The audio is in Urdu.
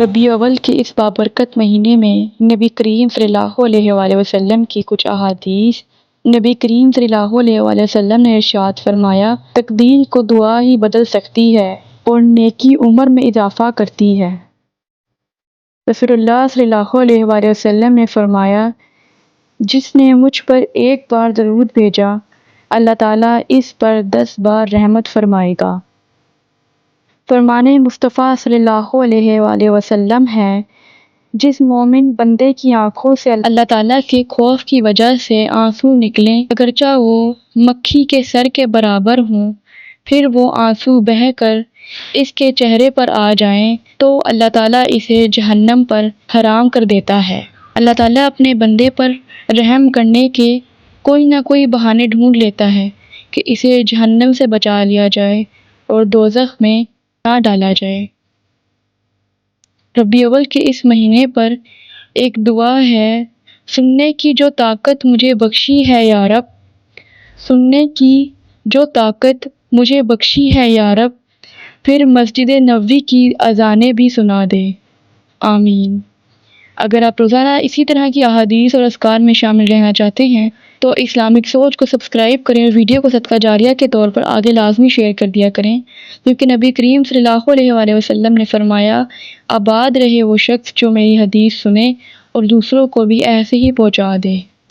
ربیع اول کے اس بابرکت مہینے میں نبی کریم صلی اللہ علیہ وآلہ وسلم کی کچھ احادیث۔ نبی کریم صلی اللہ علیہ وآلہ وسلم نے ارشاد فرمایا، تقدیر کو دعا ہی بدل سکتی ہے اور نیکی عمر میں اضافہ کرتی ہے۔ رسول اللہ صلی اللہ علیہ وآلہ وسلم نے فرمایا، جس نے مجھ پر ایک بار درود بھیجا، اللہ تعالیٰ اس پر 10 بار رحمت فرمائے گا۔ فرمان مصطفیٰ صلی اللہ علیہ وآلہ وسلم ہے، جس مومن بندے کی آنکھوں سے اللہ تعالیٰ کے خوف کی وجہ سے آنسو نکلیں، اگرچہ وہ مکھی کے سر کے برابر ہوں، پھر وہ آنسو بہہ کر اس کے چہرے پر آ جائیں تو اللہ تعالیٰ اسے جہنم پر حرام کر دیتا ہے۔ اللہ تعالیٰ اپنے بندے پر رحم کرنے کے کوئی نہ کوئی بہانے ڈھونڈ لیتا ہے کہ اسے جہنم سے بچا لیا جائے اور دوزخ میں نہ ڈالا جائے۔ ربیع اول کے اس مہینے پر ایک دعا ہے، سننے کی جو طاقت مجھے بخشی ہے یا رب، سننے کی جو طاقت مجھے بخشی ہے یا رب، پھر مسجد نبوی کی اذانیں بھی سنا دے، آمین۔ اگر آپ روزانہ اسی طرح کی احادیث اور اذکار میں شامل رہنا چاہتے ہیں تو اسلامک سوچ کو سبسکرائب کریں اور ویڈیو کو صدقہ جاریہ کے طور پر آگے لازمی شیئر کر دیا کریں، کیونکہ نبی کریم صلی اللہ علیہ وآلہ وسلم نے فرمایا، آباد رہے وہ شخص جو میری حدیث سنے اور دوسروں کو بھی ایسے ہی پہنچا دے۔